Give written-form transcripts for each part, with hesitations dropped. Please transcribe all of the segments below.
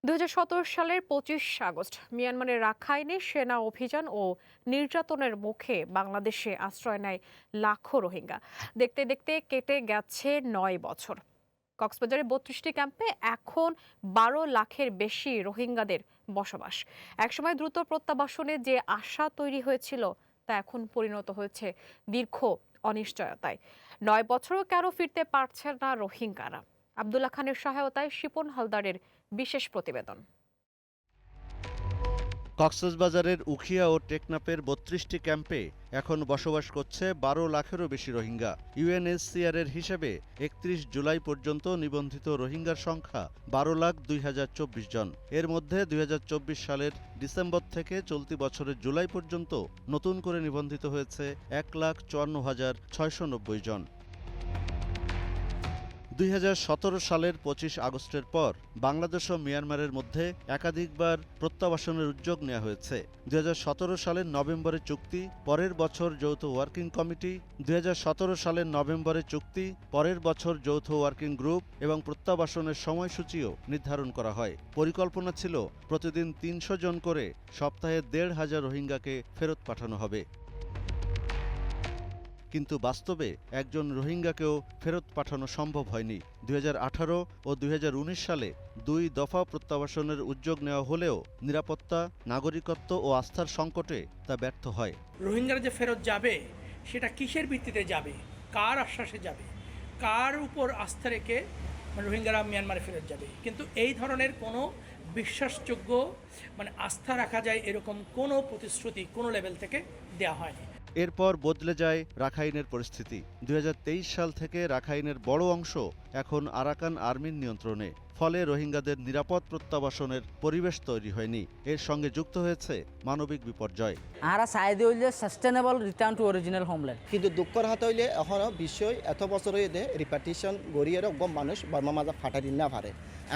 ২০১৭ সালের ২৫ আগস্ট মিয়ানমারের রাখাইনে সেনা অভিযান ও নির্যাতনের মুখে বাংলাদেশে আশ্রয় নেয় লাখো রোহিঙ্গা। দেখতে দেখতে কেটে গেছে ৯ বছর। কক্সবাজারের ৩২টি ক্যাম্পে এখন ১২ লাখের বেশি রোহিঙ্গাদের বসবাস। একসময় দ্রুত প্রত্যাবাসনে যে আশা তৈরি হয়েছিল তা এখন পরিণত হয়েছে দীর্ঘ অনিশ্চয়তায়। ৯ বছরও কেন ফিরতে পারছে না রোহিঙ্গারা? আব্দুল্লাহ খানের সহায়তায় শিপন হালদারের বিশেষ প্রতিবেদন। কক্সবাজারের উখিয়া ও টেকনাফের ৩২টি ক্যাম্পে এখন বসবাস করছে ১২ লাখেরও বেশি রোহিঙ্গা। ইউএনএইচসিআরের হিসেবে ৩১ জুলাই পর্যন্ত নিবন্ধিত রোহিঙ্গার সংখ্যা ১২,০২,০২৪ জন। এর মধ্যে ২০২৪ সালের ডিসেম্বর থেকে চলতি বছরের জুলাই পর্যন্ত নতুন করে নিবন্ধিত হয়েছে ১,৫৪,৬৯০ জন। ২০১৭ সালের ২৫ আগস্টের পর বাংলাদেশ ও মিয়ানমারের মধ্যে একাধিকবার প্রত্যাবাসনের উদ্যোগ নেওয়া হয়েছে। ২০১৭ সালের নভেম্বরে চুক্তি, পরের বছর যৌথ ওয়ার্কিং কমিটি, ২০১৭ সালের নভেম্বরে চুক্তি, পরের বছর যৌথ ওয়ার্কিং গ্রুপ এবং প্রত্যাবাসনের সময়সূচিও নির্ধারণ করা হয়। পরিকল্পনা ছিল প্রতিদিন ৩০০ জন করে সপ্তাহে ১,৫০০ রোহিঙ্গাকে ফেরত পাঠানো হবে। কিন্তু বাস্তবে একজন রোহিঙ্গাকেও ফেরত পাঠানো সম্ভব হয়নি। ২০১৮ ও ২০১৯ সালে ২ দফা প্রত্যাবাসনের উদ্যোগ নেওয়া হলেও নিরাপত্তা, নাগরিকত্ব ও আস্থার সংকটে তা ব্যর্থ হয়। রোহিঙ্গারা যে ফেরত যাবে সেটা কিসের ভিত্তিতে যাবে, কার আশ্বাসে যাবে, কার উপর আস্থা রেখে রোহিঙ্গারা মিয়ানমারে ফেরত যাবে? কিন্তু এই ধরনের কোনো বিশ্বাসযোগ্য আস্থা রাখা যায় এরকম কোনো প্রতিশ্রুতি কোনো লেভেল থেকে দেওয়া হয়নি। এরপর বদলে যায় রাখাইনের পরিস্থিতি। ২০২৩ সাল থেকে রাখাইনের বড় অংশ এখন আরাকান আর্মির নিয়ন্ত্রণে। ফলে রোহিঙ্গাদের নিরাপদ প্রত্যাবাসনের পরিবেশ তৈরি হয়নি। এর সঙ্গে যুক্ত হয়েছে মানবিক বিপর্যয়। আমরা চাই হইলে sustainable return to original homeland. কিন্তু দুঃখর হাত হইলে এখনও বিশ্বই এত বছর হইলে রিপার্টিশন গড়িয়ে গম মানুষ বর্মা মাজা ফাটাই দিন না পারে।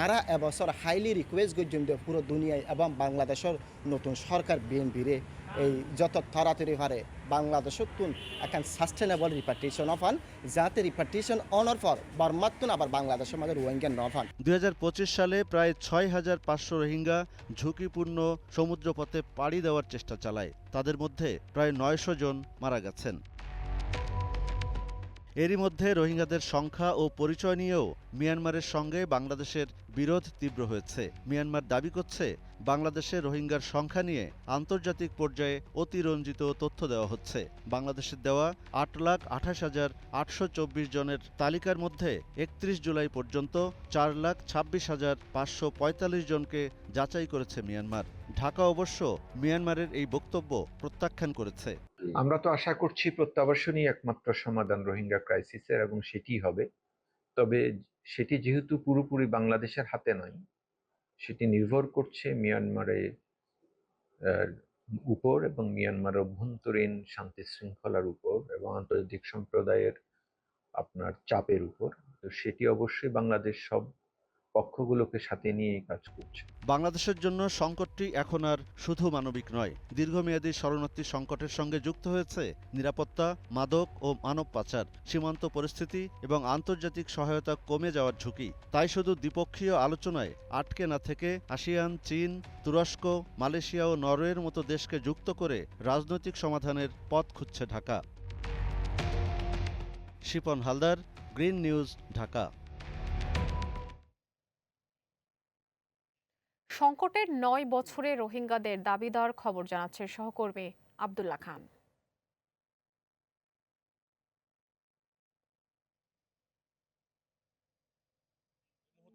আরা এবছর হাইলি রিকোয়েস্ট করছেন পুরো দুনিয়ায় এবং বাংলাদেশের নতুন সরকার বিএনপিরে এই যত তাড়াতাড়ি পারে বাংলাদেশের তুন এখন সাস্টেনেবল রিপার্টিশন অফান, যাতে রিপার্টিশন অনার পর বর্মাত্তুন আবার বাংলাদেশের মাঝে রোহিঙ্গা নফান। ২০২৫ সালে প্রায় ৬,৫০০ রোহিঙ্গা ঝুঁকিপূর্ণ সমুদ্রপথে পাড়ি দেওয়ার চেষ্টা চালায়। তাদের মধ্যে প্রায় ৯০০ জন মারা গেছেন। এরই মধ্যে রোহিঙ্গাদের সংখ্যা ও পরিচয় নিয়েও মিয়ানমারের সঙ্গে বাংলাদেশের বিরোধ তীব্র হয়েছে। মিয়ানমার দাবি করছে বাংলাদেশে রোহিঙ্গার সংখ্যা নিয়ে আন্তর্জাতিক পর্যায়ে অতিরঞ্জিত তথ্য দেওয়া হচ্ছে। বাংলাদেশের দেওয়া ৮,২৮,৮২৪ জনের তালিকার মধ্যে ৩১ জুলাই পর্যন্ত ৪,২৬,৫৪৫ জনকে যাচাই করেছে মিয়ানমার। ঢাকা অবশ্য মিয়ানমারের এই বক্তব্য প্রত্যাখ্যান করেছে। আমরা তো আশা করছি প্রত্যাবাসনই একমাত্র সমাধান রোহিঙ্গা ক্রাইসিসের, এবং সেটিই হবে। তবে সেটি যেহেতু পুরোপুরি বাংলাদেশের হাতে নয়, সেটি নির্ভর করছে মিয়ানমারের উপর এবং মিয়ানমারের অভ্যন্তরীণ শান্তি শৃঙ্খলার উপর এবং আন্তর্জাতিক সম্প্রদায়ের চাপের উপর। তো সেটি অবশ্যই বাংলাদেশ সব পক্ষগুলোকে সাথে নিয়ে কাজ করছে। বাংলাদেশের জন্য সংকটটি এখন আর শুধু মানবিক নয়, দীর্ঘমেয়াদী শরণার্থী সংকটের সঙ্গে যুক্ত হয়েছে নিরাপত্তা, মাদক ও মানব পাচার, সীমান্ত পরিস্থিতি এবং আন্তর্জাতিক সহায়তা কমে যাওয়ার ঝুঁকি। তাই শুধু দ্বিপক্ষীয় আলোচনায় আটকে না থেকে আসিয়ান, চীন, তুরস্ক, মালয়েশিয়া ও নরওয়ের মতো দেশকে যুক্ত করে রাজনৈতিক সমাধানের পথ খুঁজছে ঢাকা। Shipon Haldar, Green News, Dhaka. সংকটের ৯ বছরে রোহিঙ্গাদের দাবি দেওয়ার খবর জানাচ্ছে সহকর্মী আব্দুল্লাহ খান।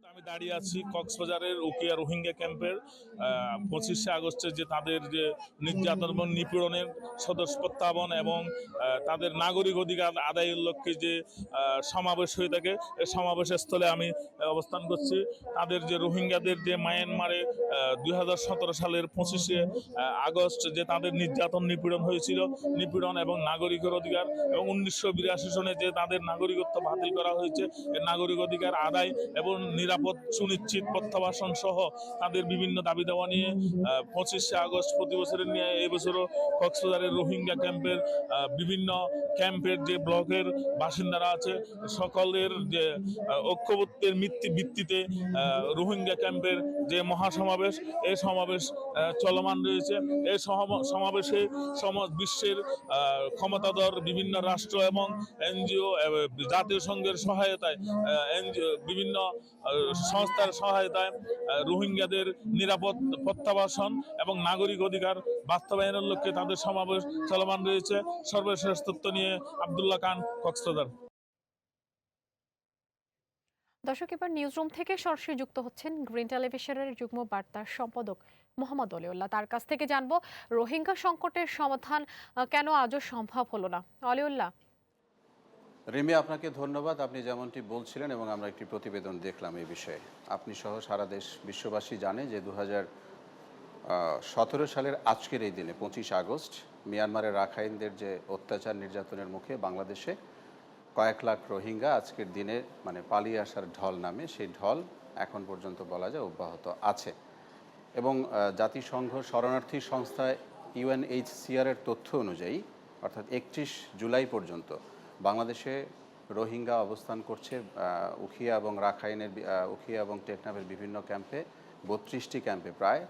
আমি দাঁড়িয়ে আছি কক্সবাজারের উখিয়া রোহিঙ্গা ক্যাম্পের 25শে আগস্টে যে তাদের যে নির্যাতন এবং নিপীড়নের সদস্য প্রত্যাবন এবং তাদের নাগরিক অধিকার আদায়ের লক্ষ্যে যে সমাবেশ হয়ে থাকে, এই সমাবেশের স্থলে আমি অবস্থান করছি। তাদের যে রোহিঙ্গাদের যে মায়ানমারে 2017 সালের 25শে আগস্ট যে তাদের নির্যাতন নিপীড়ন হয়েছিল, নিপীড়ন এবং নাগরিকের অধিকার এবং 1982 সনে যে তাদের নাগরিকত্ব বাতিল করা হয়েছে, এই নাগরিক অধিকার আদায় এবং নিরাপদ নিরাপদ সুনিশ্চিত প্রত্যাবাসন সহ তাদের বিভিন্ন দাবি দেওয়া নিয়ে 25শে আগস্ট প্রতি বছরের নিয়ে এই বছরও কক্সবাজারের রোহিঙ্গা ক্যাম্পের বিভিন্ন ক্যাম্পের যে ব্লকের বাসিন্দারা আছে সকলের যে ঐক্যবদ্ধের ভিত্তিতে রোহিঙ্গা ক্যাম্পের যে মহাসমাবেশ এই সমাবেশ চলমান রয়েছে। এই সমাবেশে বিশ্বের ক্ষমতাধর বিভিন্ন রাষ্ট্র এবং এনজিও জাতীয় সংঘের সহায়তায় বিভিন্ন সংস্থার সহায়তায় রোহিঙ্গাদের নিরাপদ প্রত্যাবাসন এবং নাগরিক অধিকার বাস্তবায়নের লক্ষ্যে তাদের সমাবেশ চলমান রয়েছে। সর্বশেষ তথ্য নিয়ে আব্দুল্লাহ খান, কক্সবাজার। দর্শক, এবার নিউজরুম থেকে সরাসরি যুক্ত হচ্ছেন গ্রিন টেলিভিশনের যুগ্ম বার্তার সম্পাদক মোহাম্মদ অলিউল্লাহ। তার কাছ থেকে জানবো রোহিঙ্গা সংকটের সমাধান কেন আজও সম্ভব হলো না। অলিউল্লাহ। রিমি, আপনাকে ধন্যবাদ। আপনি যেমনটি বলছিলেন এবং আমরা একটি প্রতিবেদন দেখলাম এই বিষয়ে। আপনি সহ সারা দেশ বিশ্ববাসী জানে যে 2017 সালের আজকের এই দিনে 25 আগস্ট মিয়ানমারের রাখাইনদের যে অত্যাচার নির্যাতনের মুখে বাংলাদেশে কয়েক লাখ রোহিঙ্গা আজকের দিনে মানে পালিয়ে আসার ঢল নামে, সেই ঢল এখন পর্যন্ত বলা যায় অব্যাহত আছে। এবং জাতিসংঘ শরণার্থী সংস্থা UNHCR এর তথ্য অনুযায়ী অর্থাৎ 31 জুলাই পর্যন্ত বাংলাদেশে রোহিঙ্গা অবস্থান করছে উখিয়া এবং রাখাইনের উখিয়া এবং টেকনাফের বিভিন্ন ক্যাম্পে, 32টি ক্যাম্পে প্রায়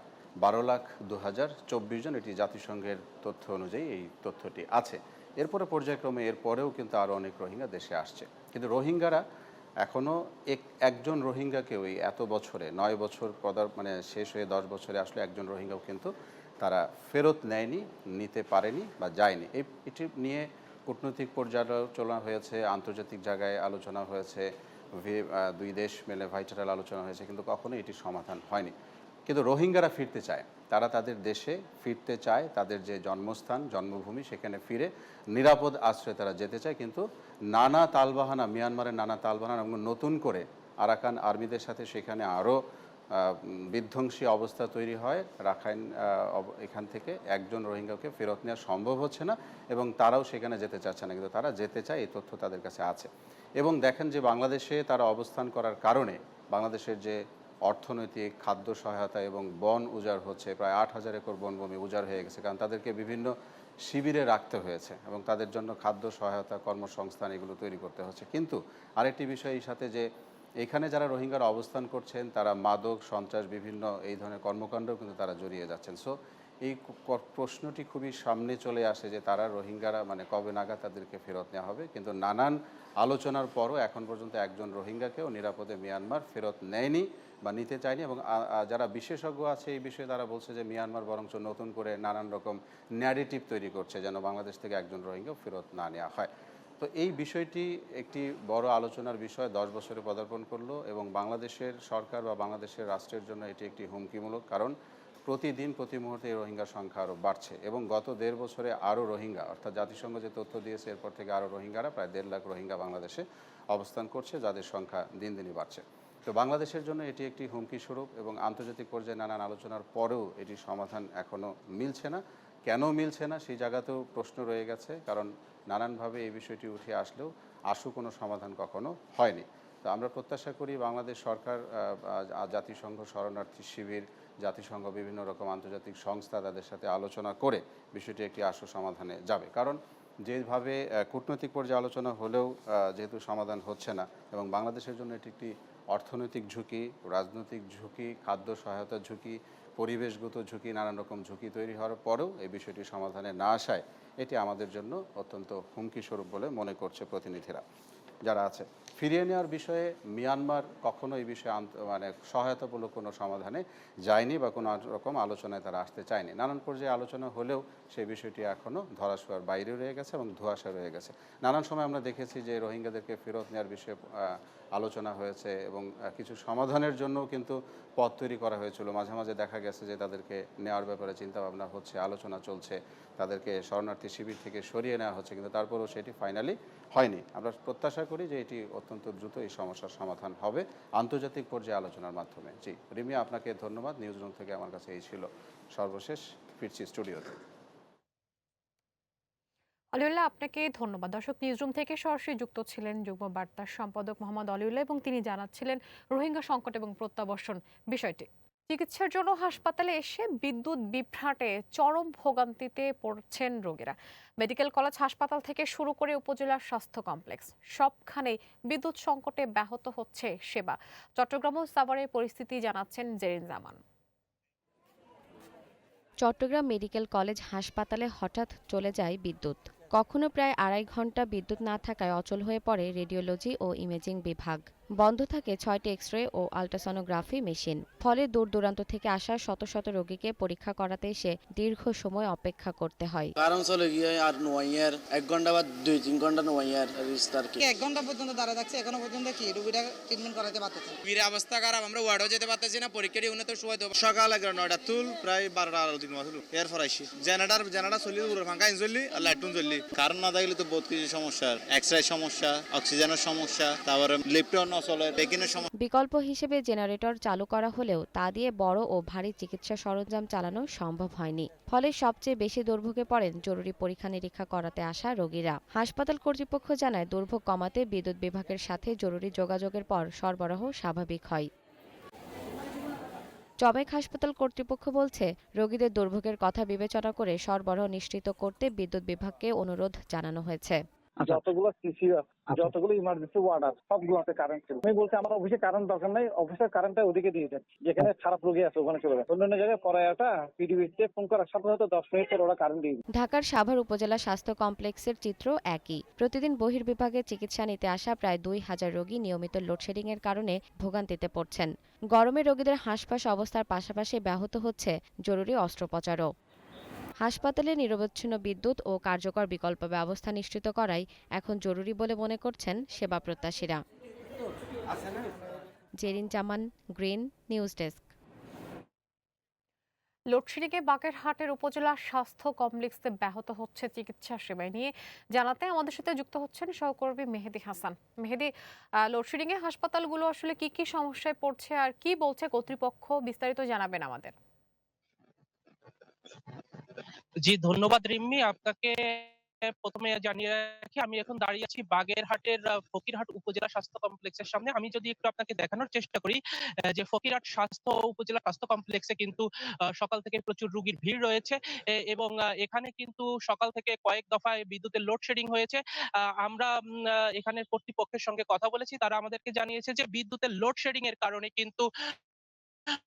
12,02,024 জন। এটি জাতিসংঘের তথ্য অনুযায়ী এই তথ্যটি আছে। এরপরে পর্যায়ক্রমে এরপরেও কিন্তু আরও অনেক রোহিঙ্গা দেশে আসছে, কিন্তু রোহিঙ্গারা এখনও একজন রোহিঙ্গাকেও এই এত বছরে 9 বছর মানে শেষ হয়ে 10 বছরে আসলে একজন রোহিঙ্গাও কিন্তু তারা ফেরত নেয়নি, নিতে পারেনি বা যায়নি। এটি নিয়ে কূটনৈতিক পর্যালোচনা হয়েছে, আন্তর্জাতিক জায়গায় আলোচনা হয়েছে, দুই দেশ মেলে ভাইটারাল আলোচনা হয়েছে, কিন্তু কখনোই এটি সমাধান হয়নি। কিন্তু রোহিঙ্গারা ফিরতে চায়, তারা তাদের দেশে ফিরতে চায়, তাদের যে জন্মস্থান জন্মভূমি সেখানে ফিরে নিরাপদ আশ্রয়ে তারা যেতে চায়। কিন্তু নানা তালবাহানা, মিয়ানমারের নানা তালবাহানা এবং নতুন করে আরাকান আর্মিদের সাথে সেখানে আরও বিধ্বংসী অবস্থা তৈরি হয়। রাখাইন এখান থেকে একজন রোহিঙ্গাকে ফেরত নেওয়া সম্ভব হচ্ছে না এবং তারাও সেখানে যেতে চাচ্ছে না, কিন্তু তারা যেতে চায়, এই তথ্য তাদের কাছে আছে। এবং দেখেন যে বাংলাদেশে তারা অবস্থান করার কারণে বাংলাদেশের যে অর্থনৈতিক, খাদ্য সহায়তা এবং বন উজাড় হচ্ছে, প্রায় 8,000 একর বনভূমি উজাড় হয়ে গেছে, কারণ তাদেরকে বিভিন্ন শিবিরে রাখতে হয়েছে এবং তাদের জন্য খাদ্য সহায়তা, কর্মসংস্থান এগুলো তৈরি করতে হচ্ছে। কিন্তু আরেকটি বিষয় এই সাথে যে এখানে যারা রোহিঙ্গারা অবস্থান করছেন তারা মাদক, সন্ত্রাস, বিভিন্ন এই ধরনের কর্মকাণ্ডেও কিন্তু তারা জড়িয়ে যাচ্ছেন। সো এই প্রশ্নটি খুবই সামনে চলে আসে যে তারা রোহিঙ্গারা মানে কবে নাগাদ তাদেরকে ফেরত নেওয়া হবে। কিন্তু নানান আলোচনার পরও এখন পর্যন্ত একজন রোহিঙ্গাকেও নিরাপদে মিয়ানমার ফেরত নেয়নি বা নিতে চায়নি। এবং যারা বিশেষজ্ঞ আছে এই বিষয়ে তারা বলছে যে মিয়ানমার বরঞ্চ নতুন করে নানান রকম ন্যারেটিভ তৈরি করছে যেন বাংলাদেশ থেকে একজন রোহিঙ্গা ফেরত না নেওয়া হয়। তো এই বিষয়টি একটি বড় আলোচনার বিষয়, 10 বছরে পদার্পণ করলো এবং বাংলাদেশের সরকার বা বাংলাদেশের রাষ্ট্রের জন্য এটি একটি হুমকিমূলক, কারণ প্রতিদিন প্রতি মুহূর্তে এই রোহিঙ্গার সংখ্যা আরও বাড়ছে এবং গত 1.5 বছরে আরও রোহিঙ্গা, অর্থাৎ জাতিসংঘ যে তথ্য দিয়েছে এরপর থেকে আরও রোহিঙ্গারা প্রায় 1.5 লাখ রোহিঙ্গা বাংলাদেশে অবস্থান করছে, যাদের সংখ্যা দিন দিনই বাড়ছে। তো বাংলাদেশের জন্য এটি একটি হুমকি স্বরূপ এবং আন্তর্জাতিক পর্যায়ে নানান আলোচনার পরেও এটির সমাধান এখনও মিলছে না। কেন মিলছে না সেই জায়গাতেও প্রশ্ন রয়ে গেছে, কারণ নানানভাবে এই বিষয়টি উঠে আসলেও আশু কোনো সমাধান কখনো হয়নি। তো আমরা প্রত্যাশা করি বাংলাদেশ সরকার, জাতিসংঘ শরণার্থী শিবির, জাতিসংঘ বিভিন্ন রকম আন্তর্জাতিক সংস্থা তাদের সাথে আলোচনা করে বিষয়টি একটি আশু সমাধানে যাবে। কারণ যেভাবে কূটনৈতিক পর্যায়ে আলোচনা হলেও যেহেতু সমাধান হচ্ছে না এবং বাংলাদেশের জন্য এটি একটি অর্থনৈতিক ঝুঁকি, রাজনৈতিক ঝুঁকি, খাদ্য সহায়তার ঝুঁকি, পরিবেশগত ঝুঁকি, নানান রকম ঝুঁকি তৈরি হওয়ার পরেও এই বিষয়টি সমাধানে না আসায় এটি আমাদের জন্য অত্যন্ত হুমকি স্বরূপ বলে মনে করছে প্রতিনিধিরা যারা আছে। ফিরিয়ে নেওয়ার বিষয়ে মিয়ানমার কখনো এই বিষয়ে মানে সহায়তামূলক কোনো সমাধানে যায়নি বা কোনো রকম আলোচনায় তারা আসতে চায়নি। নানান পর্যায়ে আলোচনা হলেও সেই বিষয়টি এখনও ধরাছোঁয়ার বাইরে রয়ে গেছে এবং ধোঁয়াশা রয়ে গেছে। নানান সময় আমরা দেখেছি যে রোহিঙ্গাদেরকে ফেরত নেওয়ার বিষয়ে আলোচনা হয়েছে এবং কিছু সমাধানের জন্য কিন্তু পথ তৈরি করা হয়েছিল। মাঝে মাঝে দেখা গেছে যে তাদেরকে নেওয়ার ব্যাপারে চিন্তাভাবনা হচ্ছে, আলোচনা চলছে, তাদেরকে শরণার্থী শিবির থেকে সরিয়ে নেওয়া হচ্ছে, কিন্তু তারপরেও সেটি ফাইনালি হয়নি। আমরা প্রত্যাশা করি যে এটি অত্যন্ত দ্রুত এই সমস্যার সমাধান হবে আন্তর্জাতিক পর্যায়ে আলোচনার মাধ্যমে। জি রিমি, আপনাকে ধন্যবাদ। নিউজ রুম থেকে আমার কাছে এই ছিল সর্বশেষ। ফিরছি স্টুডিওতে। অলিউল্লাহ, আপনাকে ধন্যবাদ। দর্শক, নিউজরুম থেকে সরাসরি যুক্ত ছিলেন যুগ্ম বার্তার সম্পাদক মোহাম্মদ অলিউল্লাহ এবং তিনি জানাচ্ছিলেন রোহিঙ্গা সংকট এবং প্রত্যাবর্ষণ বিষয়টি। চিকিৎসার জন্য হাসপাতালে এসে বিদ্যুৎ বিভ্রাটে চরম ভোগান্তিতে পড়ছেন রোগীরা। মেডিকেল কলেজ হাসপাতাল থেকে শুরু করে উপজেলার স্বাস্থ্য কমপ্লেক্স সবখানেই বিদ্যুৎ সংকটে ব্যাহত হচ্ছে সেবা। চট্টগ্রাম ও সাভারের পরিস্থিতি জানাচ্ছেন জেরিন জামান। চট্টগ্রাম মেডিকেল কলেজ হাসপাতালে হঠাৎ চলে যায় বিদ্যুৎ। কখনো প্রায় ২.৫ ঘন্টা বিদ্যুৎ না থাকায় অচল হয়ে পড়ে রেডিওলজি ও ইমেজিং বিভাগ। বন্ধ থাকে ৬টি এক্স-রে ও আল্ট্রাসনোগ্রাফি মেশিন। ফলে দূর দূরান্ত থেকে আসা শত শত রোগীকে পরীক্ষা করাতে এসে দীর্ঘ সময় অপেক্ষা করতে হয়। কারণ চলে গিয়ে আর নোয়াইয়ার ১ ঘন্টা বা ২-৩ ঘন্টা নোয়াইয়ার রিস্তার কি ১ ঘন্টা পর্যন্ত দাঁড়া থাকছে, এখনো পর্যন্ত কি রোগীটা ট্রিটমেন্ট করাতে পারতেছে না। রোগীর অবস্থা খারাপ, আমরা ওয়ার্ডও যেতে পারতেছি না, পরীক্ষাটি উন্নত সময় দেবো। সকাল ৯টা তুল প্রায় ১২টা আলো দিন মাসুল এরপর আইসি জেনারেটর চলি ফাঁকা চললি আর লাইটুন চললি। কারণ না থাকলে তো বহুত কিছু সমস্যা, এক্স-রে সমস্যা, অক্সিজেনের সমস্যা, তারপরে লিফটও না চলে, টেকিনের সমস্যা। বিকল্প হিসেবে জেনারেটর চালু করা হলেও তা দিয়ে বড় ও ভারী চিকিৎসা সরঞ্জাম চালানো সম্ভব হয়নি। ফলে সবচেয়ে বেশি দুর্ভোগে পড়েন জরুরি পরীক্ষা নিরীক্ষা করাতে আসা রোগীরা। হাসপাতাল কর্তৃপক্ষ জানায়, দুর্ভোগ কমাতে বিদ্যুৎ বিভাগের সাথে জরুরি যোগাযোগের পর সরবরাহ স্বাভাবিক হয়। চমেক হাসপাতাল কর্তৃপক্ষ বলছে, রোগীদের দুর্ভোগের কথা বিবেচনা করে সরবরাহ নিশ্চিত করতে বিদ্যুৎ বিভাগকে অনুরোধ জানানো হয়েছে। যতগুলো সিসি যতগুলো ইমার্জেন্সি ওয়ার্ড আছে সবগুলোতে কারেন্ট ছিল। আমি বলছি আমার অফিসে কারেন্ট দরকার নাই, অফিসের কারেন্টটা ওদিকে দিয়ে দেন, যেখানে খারাপ রোগী আছে ওখানে চলে যাবে। অন্যান্য জায়গায় পড়ায়াটা পিডিবিতে ফোন করার সাথে সাথে ১০ মিনিট পর ওরা কারেন্ট দিয়ে দেয়। ঢাকার সাভার উপজেলা স্বাস্থ্য কমপ্লেক্সের চিত্র একই। প্রতিদিন বহির্বিভাগে চিকিৎসা নিতে আসা প্রায় ২,০০০ রোগী নিয়মিত লোডশেডিং এর কারণে ভোগান্তিতে পড়ছেন। গরমে রোগীদের হাঁসফাঁস অবস্থার পাশাপাশি ব্যাহত হচ্ছে জরুরি অস্ত্রোপচারও। হাসপাতালে নিরবচ্ছিন্ন বিদ্যুৎ ও কার্যকর বিকল্প ব্যবস্থা নিশ্চিত করাই এখন জরুরি বলে মনে করছেন সেবা প্রত্যাশীরা। জেরিন জামান, গ্রিন নিউজ ডেস্ক। লোডশেডিংয়ে বাগেরহাটের উপজেলা স্বাস্থ্য কমপ্লেক্সে ব্যাহত হচ্ছে চিকিৎসা সেবা নিয়ে জানাতে আমাদের সাথে যুক্ত হচ্ছেন সহকর্মী মেহেদি হাসান। মেহেদি, লোডশেডিংয়ে হাসপাতালগুলো আসলে কি কি সমস্যায় পড়ছে আর কি বলছে কর্তৃপক্ষ, বিস্তারিত জানাবেন আমাদের। জি, ধন্যবাদ রিম্মি। আপনাকে প্রথমে জানিয়ে রাখি, আমি এখন দাঁড়িয়ে আছি বাগেরহাটের ফকিরহাট উপজেলা স্বাস্থ্য কমপ্লেক্সের সামনে। আমি যদি একটু আপনাকে দেখানোর চেষ্টা করি যে ফকিরহাট স্বাস্থ্য উপজেলা স্বাস্থ্য কমপ্লেক্সে কিন্তু সকাল থেকে প্রচুর রোগীর ভিড় রয়েছে এবং এখানে কিন্তু সকাল থেকে কয়েক দফায় বিদ্যুতের লোডশেডিং হয়েছে। আমরা এখানে কর্তৃপক্ষের সঙ্গে কথা বলেছি, তারা আমাদেরকে জানিয়েছে যে বিদ্যুতের লোডশেডিং এর কারণে কিন্তু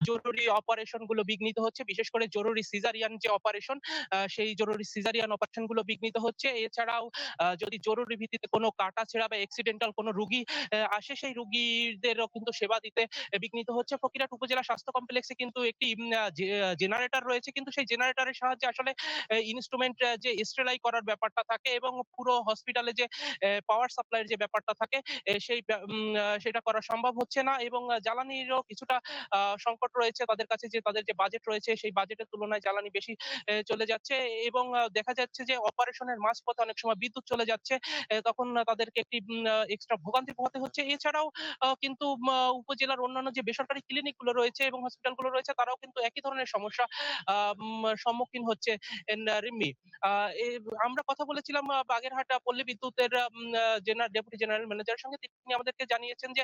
জরুরি অপারেশন গুলো বিঘ্নিত হচ্ছে, বিশেষ করে জরুরি সিজারিয়ান যে অপারেশন, সেই জরুরি সিজারিয়ান অপারেশন গুলো বিঘ্নিত হচ্ছে। এছাড়াও যদি জরুরি ভিত্তিতে কোনো কাটাছেঁড়া বা অ্যাক্সিডেন্টাল কোনো রোগী আসে, সেই রোগীদেরও কিন্তু সেবা দিতে বিঘ্নিত হচ্ছে। ফকিরহাট উপজেলা স্বাস্থ্য কমপ্লেক্সে কিন্তু একটি জেনারেটর রয়েছে, কিন্তু সেই জেনারেটরের সাহায্যে আসলে ইনস্ট্রুমেন্ট যে স্টেলাই করার ব্যাপারটা থাকে এবং পুরো হসপিটালে যে পাওয়ার সাপ্লাইয়ের যে ব্যাপারটা থাকে সেটা করা সম্ভব হচ্ছে না এবং জ্বালানিরও কিছুটা সংকট রয়েছে তাদের কাছে, যে তাদের যে বাজেট রয়েছে সেই বাজেটের তুলনায় জ্বালানি বেশি চলে যাচ্ছে এবং দেখা যাচ্ছে যে অপারেশনের মাঝপথে অনেক সময় বিদ্যুৎ চলে যাচ্ছে, তখন তাদেরকে একটি এক্সট্রা ভোগান্তি পোহাতে হচ্ছে। এছাড়াও কিন্তু উপজেলার অন্যান্য যে বেসরকারি ক্লিনিক গুলো রয়েছে এবং হসপিটাল গুলো রয়েছে, তারাও কিন্তু একই ধরনের সমস্যা সম্মুখীন হচ্ছে রিম্মি। আমরা কথা বলেছিলাম বাগেরহাট পল্লী বিদ্যুতের ডেপুটি জেনারেল ম্যানেজারের সঙ্গে। তিনি আমাদেরকে জানিয়েছেন যে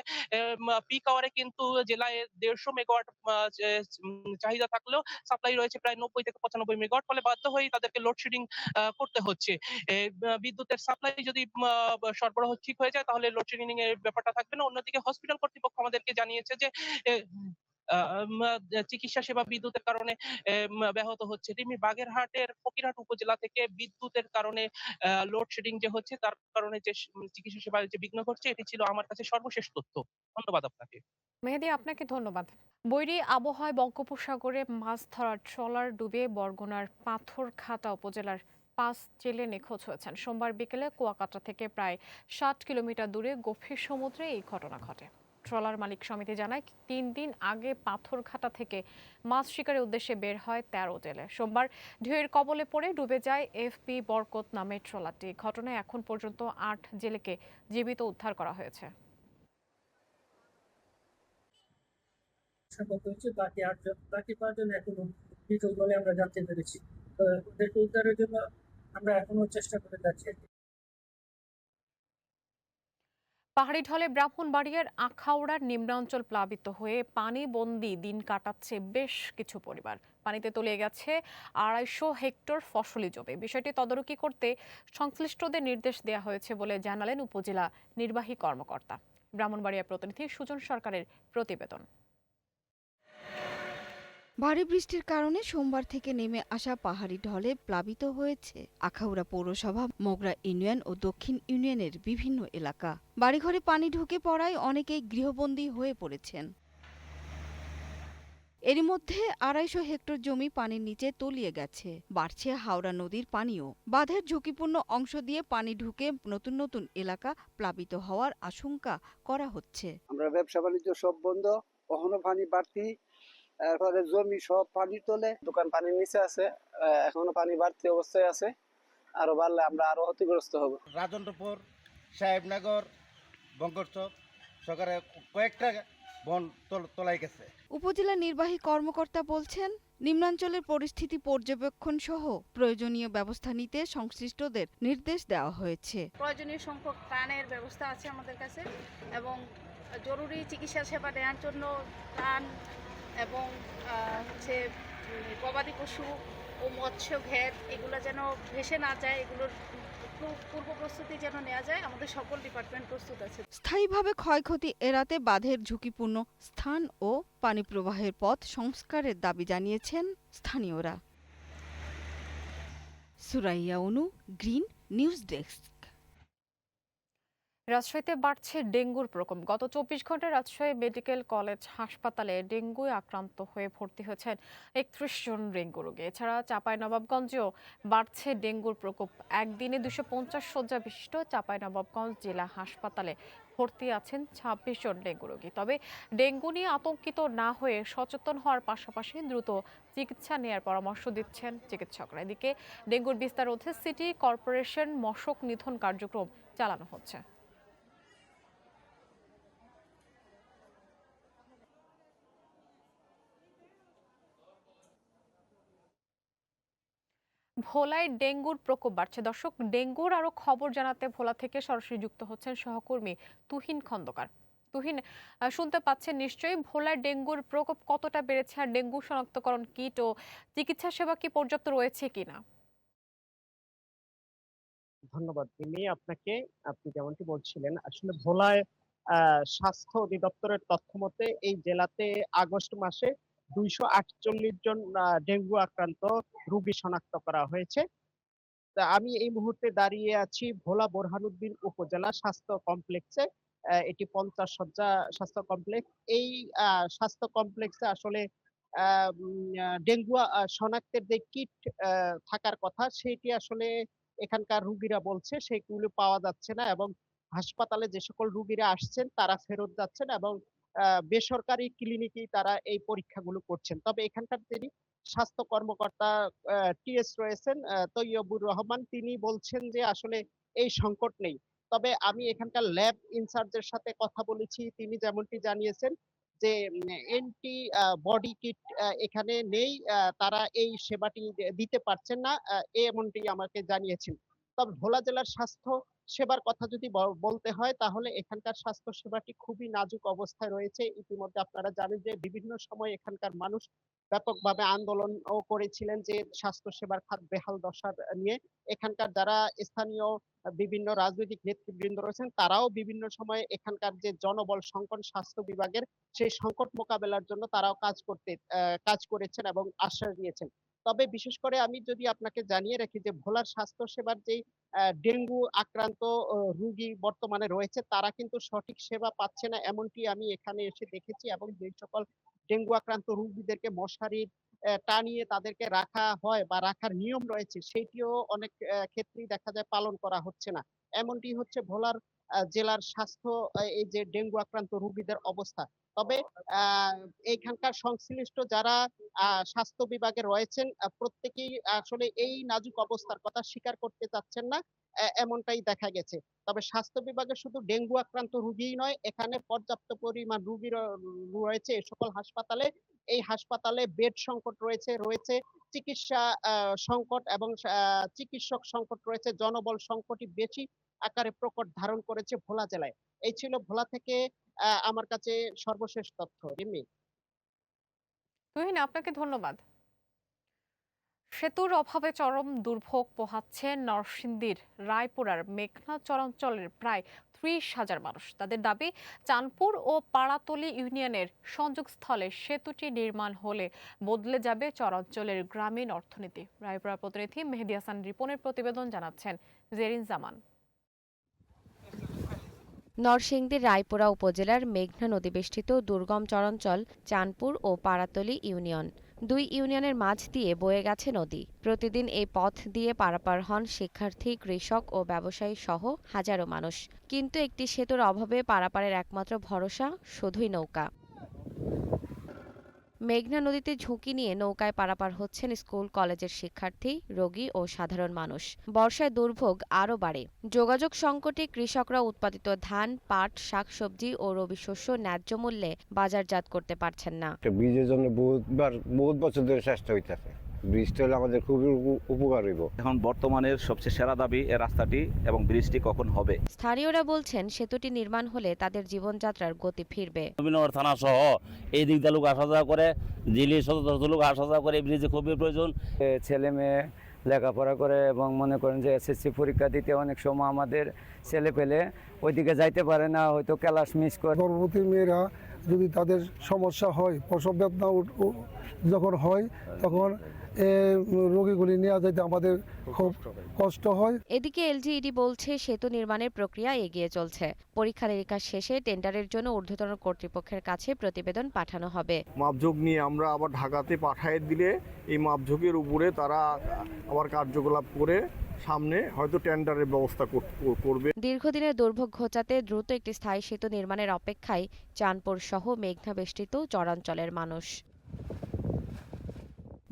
পিক আওয়ারে কিন্তু জেলায় ১৫০ মেগাওয়াট চাহিদা থাকলেও সাপ্লাই রয়েছে প্রায় ৯০ থেকে ৯৫ মেগাওয়াট, ফলে বাধ্য হয়েই তাদেরকে লোডশেডিং করতে হচ্ছে। বিদ্যুতের সাপ্লাই যদি সরবরাহ ঠিক হয়ে যায় তাহলে লোডশেডিং এর ব্যাপারটা থাকবে না। অন্যদিকে হসপিটাল কর্তৃপক্ষ আমাদেরকে জানিয়েছে যে চিকিৎসা সেবা বিদ্যুতের কারণে ব্যাহত হচ্ছে। তেমনি বাগেরহাটের ফকিরহাট উপজেলা থেকে বিদ্যুতের কারণে লোডশেডিং যে হচ্ছে, তার কারণে যে চিকিৎসা সেবায় যে বিঘ্ন ঘটছে, এটি ছিল আমার কাছে সর্বশেষ তথ্য। ধন্যবাদ আপনাকে। মেহেদি, আপনাকে ধন্যবাদ। বৈরী আবহাওয়ায় বঙ্গোপসাগরে মাছ ধরার ট্রলার ডুবে বরগুনার পাথরঘাটা উপজেলার ৫ জেলে নিখোঁজ হয়েছেন। সোমবার বিকেলে কুয়াকাটা থেকে প্রায় ৬০ কিলোমিটার দূরে গভীর সমুদ্রে এই ঘটনা ঘটে। ট্রলার মালিক সমিতি জানায়, ৩ দিন আগে পাথরঘাটা থেকে মাছ শিকারের উদ্দেশ্যে বের হয় ১৩ জেলে। সোমবার ঢেউয়ের কবলে পড়ে ডুবে যায় এফবি বরকত নামের ট্রলারটি। ঘটনায় এখন পর্যন্ত ৮ জেলেকে জীবিত উদ্ধার করা হয়েছে। বাকি ৫ জন এখনো নিখোঁজ বলে আমরা জানতে পেরেছি। ওদেরকে উদ্ধারের জন্য আমরা এখনো চেষ্টা করে যাচ্ছি। পাহাড়ি ঢলে ব্রাহ্মণবাড়িয়ার আখাউড়ার নিম্নাঞ্চল প্লাবিত হয়ে পানিবন্দী দিন কাটাচ্ছে বেশ কিছু পরিবার। পানিতে তলিয়ে গেছে 250 হেক্টর ফসলি জমি। বিষয়টি তদারকি করতে সংশ্লিষ্টদের নির্দেশ দেওয়া হয়েছে বলে জানালেন উপজেলা নির্বাহী কর্মকর্তা। ব্রাহ্মণবাড়িয়া প্রতিনিধি সুজন সরকারের প্রতিবেদন। ভারী বৃষ্টির কারণে সোমবার থেকে নেমে আসা পাহাড়ি ঢলে প্লাবিত হয়েছে আখাউড়া পৌরসভা, মোগরা ইউনিয়ন ও দক্ষিণ ইউনিয়নের বিভিন্ন এলাকা। বাড়িঘরে পানি ঢুকে পড়ায় অনেকেই গৃহবন্দী হয়ে পড়েছেন। এরই মধ্যে 250 হেক্টর জমি পানির নিচে তলিয়ে গেছে। বাড়ছে হাওড়া নদীর পানিও। বাঁধের ঝুঁকিপূর্ণ অংশ দিয়ে পানি ঢুকে নতুন নতুন এলাকা প্লাবিত হওয়ার আশঙ্কা করা হচ্ছে। আমরা ব্যবসা বাণিজ্য সব বন্ধ, কখনো পানি বাড়তি, এরপরে জমি সব পানি তোলে, দোকান পানির নিচে আছে, এখনো পানি বাড়তি অবস্থায় আছে। আরো বাড়লে আমরা আরো ক্ষতিগ্রস্ত হব। রাজেন্দ্রপুর, সাহেবনগর, বঙ্করচক সরকারে কয়েকটা বন তোলাই গেছে। উপজেলা নির্বাহী কর্মকর্তা বলছেন, নিম্নাঞ্চলের পরিস্থিতি পর্যবেক্ষণ সহ প্রয়োজনীয় ব্যবস্থা নিতে সংশ্লিষ্টদের নির্দেশ দেওয়া হয়েছে। প্রয়োজনীয় সংখ্যক ত্রাণের ব্যবস্থা আছে আমাদের কাছে এবং জরুরি চিকিৎসা সেবা দেওয়ার জন্য ত্রাণ এবং হচ্ছে গবাদি পশু ও মৎস্য ঘের এগুলো যেন ভেসে না যায়, এগুলোর পূর্ব প্রস্তুতি যেন নেওয়া যায়। আমাদের সকল ডিপার্টমেন্ট প্রস্তুত আছে। স্থায়ীভাবে ক্ষয়ক্ষতি এড়াতে বাঁধের ঝুঁকিপূর্ণ স্থান ও পানি প্রবাহের পথ সংস্কারের দাবি জানিয়েছেন স্থানীয়রা। সুরাইয়া অনু, গ্রিন নিউজ ডেস্ক। রাজশাহীতে বাড়ছে ডেঙ্গুর প্রকোপ। গত 24 ঘন্টায় রাজশাহী মেডিকেল কলেজ হাসপাতালে ডেঙ্গুয় আক্রান্ত হয়ে ভর্তি হয়েছেন 31 জন ডেঙ্গু রোগী। এছাড়া চাঁপাইনবাবগঞ্জেও বাড়ছে ডেঙ্গুর প্রকোপ। একদিনে 250 শয্যা বিশিষ্ট চাঁপাইনবাবগঞ্জ জেলা হাসপাতালে ভর্তি আছেন 26 জন ডেঙ্গু রোগী। তবে ডেঙ্গু নিয়ে আতঙ্কিত না হয়ে সচেতন হওয়ার পাশাপাশি দ্রুত চিকিৎসা নেওয়ার পরামর্শ দিচ্ছেন চিকিৎসকরা। এদিকে ডেঙ্গুর বিস্তার রোধে সিটি কর্পোরেশন মশক নিধন কার্যক্রম চালানো হচ্ছে। ভোলায় ডেঙ্গুর প্রকোপ বাড়ছে। দর্শক, ডেঙ্গুর আরো খবর জানাতে ভোলা থেকে সরাসরি যুক্ত হচ্ছেন সহকর্মী তুহিন খন্দকার। তুহিন, শুনতে পাচ্ছেন নিশ্চয়ই, ভোলায় ডেঙ্গুর প্রকোপ কতটা বেড়েছে আর ডেঙ্গু শনাক্তকরণ কিট ও চিকিৎসা সেবা কি পর্যাপ্ত রয়েছে কিনা? ধন্যবাদ মিমি আপনাকে। আপনি যেমনটি বলছিলেন, আসলে ভোলায় স্বাস্থ্য অধিদপ্তরের তথ্য মতে এই জেলাতে আগস্ট মাসে 248 জন ডেঙ্গু আক্রান্ত রোগী শনাক্ত করা হয়েছে। তা আমি এই মুহূর্তে দাঁড়িয়ে আছি ভোলা বোরহানুদ্দিন উপজেলা স্বাস্থ্য কমপ্লেক্সে। এটি 50 শয্যা স্বাস্থ্য কমপ্লেক্স। এই স্বাস্থ্য কমপ্লেক্সে আসলে ডেঙ্গু শনাক্তের যে কিট থাকার কথা সেটি আসলে এখানকার রুগীরা বলছে সেগুলো পাওয়া যাচ্ছে না এবং হাসপাতালে যে সকল রুগীরা আসছেন তারা ফেরত যাচ্ছেন এবং বেসরকারি ক্লিনিকেই তারা এই পরীক্ষাগুলো করছেন। তবে এখানকার যিনি স্বাস্থ্য কর্মকর্তা টিএস রয়েছেন তৈয়বুর রহমান, তিনি বলছেন যে আসলে এই সংকট নেই। তবে আমি এখানকার ল্যাব ইনচার্জের সাথে কথা বলেছি, তিনি যেমনটি জানিয়েছেন যে এন্টি বডি কিট এখানে নেই, তারা এই সেবাটি দিতে পারছেন না, এমনটি আমাকে জানিয়েছেন। তবে ভোলা জেলার স্বাস্থ্য সেবার কথা যদি বলতে হয় তাহলে এখানকার স্বাস্থ্য সেবাটি খুবই নাজুক অবস্থায় রয়েছে। ইতিমধ্যে আপনারা জানেন যে বিভিন্ন সময় এখানকার মানুষ ব্যাপকভাবে আন্দোলনও করেছিলেন যে স্বাস্থ্য সেবার খাত বেহাল দশার নিয়ে। এখানকার যারা স্থানীয় বিভিন্ন রাজনৈতিক নেতৃবৃন্দ রয়েছেন তারাও বিভিন্ন সময়ে এখানকার যে জনবল সংকট স্বাস্থ্য বিভাগের সেই সংকট মোকাবেলার জন্য তারাও কাজ করেছেন এবং আশ্বাস দিয়েছেন। তবে বিশেষ করে আমি যদি আপনাকে জানিয়ে রাখি যে ভোলার স্বাস্থ্য সেবার যেই ডেঙ্গু আক্রান্ত রোগী বর্তমানে রয়েছে তারা কিন্তু সঠিক সেবা পাচ্ছে না, এমনটি আমি এখানে এসে দেখেছি এবং যে সকল ডেঙ্গু আক্রান্ত রোগীদেরকে মশারির টানিয়ে তাদেরকে রাখা হয় বা রাখার নিয়ম রয়েছে সেটিও অনেক ক্ষেত্রেই দেখা যায় পালন করা হচ্ছে না। এমনটি হচ্ছে ভোলার জেলার স্বাস্থ্য এই যে ডেঙ্গু আক্রান্ত রোগীদের অবস্থা। তবে এইখানকার সংশ্লিষ্ট যারা স্বাস্থ্য বিভাগে রয়েছেন প্রত্যেকেই আসলে এই নাজুক অবস্থার কথা স্বীকার করতে চাচ্ছেন না, এমনটাই দেখা গেছে। তবে স্বাস্থ্য বিভাগে শুধু ডেঙ্গু আক্রান্ত রোগীই নয়, এখানে পর্যাপ্ত পরিমাণ রোগী রয়েছে এ সকল হাসপাতালে। এই হাসপাতালে বেড সংকট রয়েছে চিকিৎসা সংকট এবং চিকিৎসক সংকট রয়েছে, জনবল সংকটই বেশি আকারে প্রকট ধারণ করেছে ভোলা জেলায়। এই ছিল ভোলা থেকে আমার কাছে সর্বশেষ তথ্য। রিমি। তুহিন, আপনাকে ধন্যবাদ। সেতুর অভাবে চরম দুর্ভোগ পোহাচ্ছে নরসিংদীর রায়পুরার মেঘনা চরাঞ্চলের প্রায় ৩০,০০০ মানুষ। তাদের দাবি, চাঁদপুর ও পাড়াতলী ইউনিয়নের সংযোগস্থলে সেতুটি নির্মাণ হলে বদলে যাবে চরাঞ্চলের গ্রামীণ অর্থনীতি। রায়পুরা প্রতিনিধি মেহেদী হাসান রিপনের প্রতিবেদন, জানাচ্ছেন জেরিন জামান। নরসিংদীর রায়পুরা উপজেলার মেঘনা নদীবেষ্টিত দুর্গম চরাঞ্চল চাঁদপুর ও পাড়াতলী ইউনিয়ন। দুই ইউনিয়নের মাঝ দিয়ে বয়ে গেছে নদী। প্রতিদিন এই পথ দিয়ে পারাপার হন শিক্ষার্থী, কৃষক ও ব্যবসায়ী সহ হাজারো মানুষ। কিন্তু একটি সেতুর অভাবে পারাপারের একমাত্র ভরসা শুধুই নৌকা। মেঘনা নদীতে ঝুঁকি নিয়ে নৌকায় পারাপার হচ্ছেন স্কুল কলেজের শিক্ষার্থী, রোগী ও সাধারণ মানুষ। বর্ষায় দুর্ভোগ আরও বাড়ে। যোগাযোগ সংকটে কৃষকরা উৎপাদিত ধান, পাট, শাকসবজি ও রবি শস্য ন্যায্য মূল্যে বাজারজাত করতে পারছেন না। ব্রিজের জন্য বহুত বছর ধরে চেষ্টা হইতেছে। ব্রিজটা হলে আমাদের খুবই উপকার হইব। এখন বর্তমানের সবচেয়ে সেরা দাবি এই রাস্তাটি এবং ব্রিজটি কখন হবে। স্থানীয়রা বলছেন, সেতুটি নির্মাণ হলে তাদের জীবনযাত্রার গতি ফিরবে। নবীনগর থানা সহ এই দিক দিয়ে লোক আসা যাওয়া করে, দিল্লি শত লোক আসা যাওয়া করে, এই ব্রিজে খুবই প্রয়োজন। ছেলে মেয়ে লেখাপড়া করে এবং মনে করেন যে এসএসসি পরীক্ষা দিতে অনেক সময় আমাদের ছেলে পেলে ওইদিকে যাইতে পারে না, হয়তো ক্লাস মিস করে। গর্ভবতী মেয়েরা যদি তাদের সমস্যা হয়, প্রসব বেদনা যখন হয়, তখন রোগীগুলি নিয়ে যেতে আমাদের খুব কষ্ট হয়। এদিকে এলজিইডি বলছে, সেতু নির্মাণের প্রক্রিয়া এগিয়ে চলছে। পরীক্ষা নিরীক্ষা শেষে টেন্ডারের জন্য ঊর্ধ্বতন কর্তৃপক্ষের কাছে প্রতিবেদন পাঠানো হবে। মাপঝোঁক নিয়ে আমরা আবার ঢাকাতে পাঠিয়ে দিলে এই মাপঝোঁকের উপরে তারা আবার কার্যকলাপ করে সামনে হয়তো টেন্ডারের ব্যবস্থা করবে। দীর্ঘদিনের দুর্ভোগ ঘোচাতে দ্রুত একটি স্থায়ী সেতু নির্মাণের অপেক্ষায় চাঁদপুর সহ মেঘনা বেষ্টিত চরাঞ্চলের মানুষ।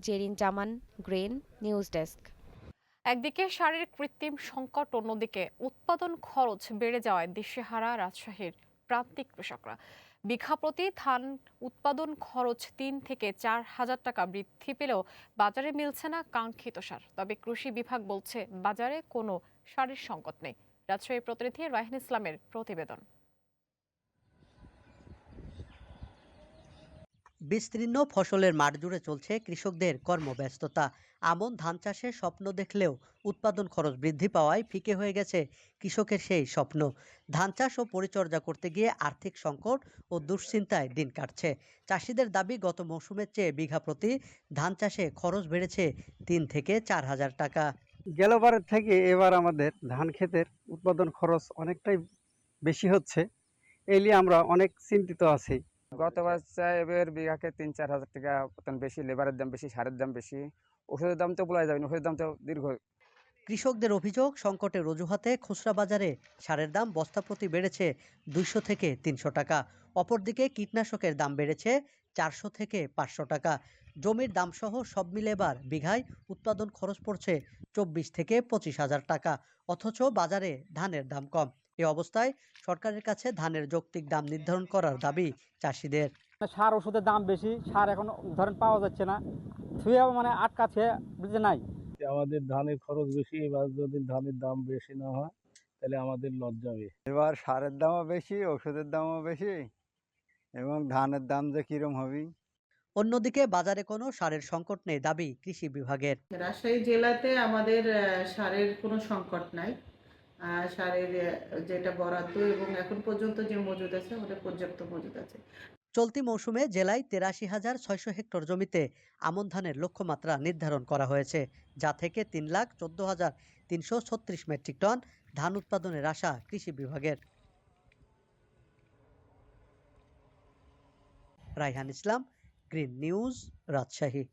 জেরিন জামান, গ্রিন নিউজ ডেস্ক। একদিকে সারের কৃত্রিম সংকট, অন্যদিকে উৎপাদন খরচ বেড়ে যাওয়ায় দিশেহারা রাজশাহীর প্রান্তিক কৃষকরা। বিঘা প্রতি ধান উৎপাদন খরচ ৩ থেকে ৪,০০০ টাকা বৃদ্ধি পেলেও বাজারে মিলছে না কাঙ্ক্ষিত সার। তবে কৃষি বিভাগ বলছে, বাজারে কোনো সারের সংকট নেই। রাজশাহী প্রতিনিধি রায়হান ইসলামের প্রতিবেদন। বিস্তীর্ণ ফসলের মাঠ জুড়ে চলছে কৃষকদের কর্মব্যস্ততা। আমন ধান চাষের স্বপ্ন দেখলেও উৎপাদন খরচ বৃদ্ধি পাওয়ায় ফিকে হয়ে গেছে কৃষকের সেই স্বপ্ন। ধান চাষ ও পরিচর্যা করতে গিয়ে আর্থিক সংকট ও দুশ্চিন্তায় দিন কাটছে। চাষিদের দাবি, গত মৌসুমের চেয়ে বিঘা প্রতি ধান চাষে খরচ বেড়েছে ৩ থেকে ৪,০০০ টাকা। গেলবারের থেকে এবার আমাদের ধান ক্ষেতের উৎপাদন খরচ অনেকটাই বেশি হচ্ছে। এই নিয়ে আমরা অনেক চিন্তিত আছি। গতবার চাই এবার বিঘাকে ৩-৪ হাজার টাকা মতন বেশি, লেবারের দাম বেশি, সারের দাম বেশি, ওষুধের দাম তো বলা যাবে না, ওষুধের দাম তো দীর্ঘ। কৃষকদের অভিযোগ, সংকটের অজুহাতে খুচরা বাজারে সারের দাম বস্তা প্রতি বেড়েছে ২০০ থেকে ৩০০ টাকা। অপরদিকে কীটনাশকের দাম বেড়েছে ৪০০ থেকে ৫০০ টাকা। জমির দামসহ সব মিলে এবার বিঘায় উৎপাদন খরচ পড়ছে ২৪ থেকে ২৫,০০০ টাকা, অথচ বাজারে ধানের দাম কম। এ অবস্থায় সরকারের কাছে ধানের যৌক্তিক দাম নির্ধারণ করার দাবি চাষিদের। সার ওষুধের দাম বেশি, সার এখন ধরেন পাওয়া যাচ্ছে না, মানে আটকাছে, বুঝতে নাই। আমাদের ধানের খরচ বেশি, এবার যদি ধানের দাম বেশি না হয় তাহলে আমাদের লস যাবে। এবার সারের দামও বেশি, ওষুধের দামও বেশি, এবং ধানের দাম যে কিরম হবে। অন্যদিকে বাজারে কোনো সারের সংকট নেই দাবি কৃষি বিভাগের। রাজশাহী জেলাতে আমাদের সারের কোনো সংকট নাই। সারের যেটা বরাদ্দ এবং এখন পর্যন্ত যে মজুদ আছে, ওটা পর্যাপ্ত মজুদ আছে। চলতি মৌসুমে জেলায় ৮৩,৬০০ হেক্টর জমিতে আমন ধানের লক্ষ্যমাত্রা নির্ধারণ করা হয়েছে, যা থেকে ৩,১৪,৩৩৬ মেট্রিক টন ধান উৎপাদনের আশা কৃষি বিভাগের। রায়হান ইসলাম, গ্রিন নিউজ, রাজশাহী।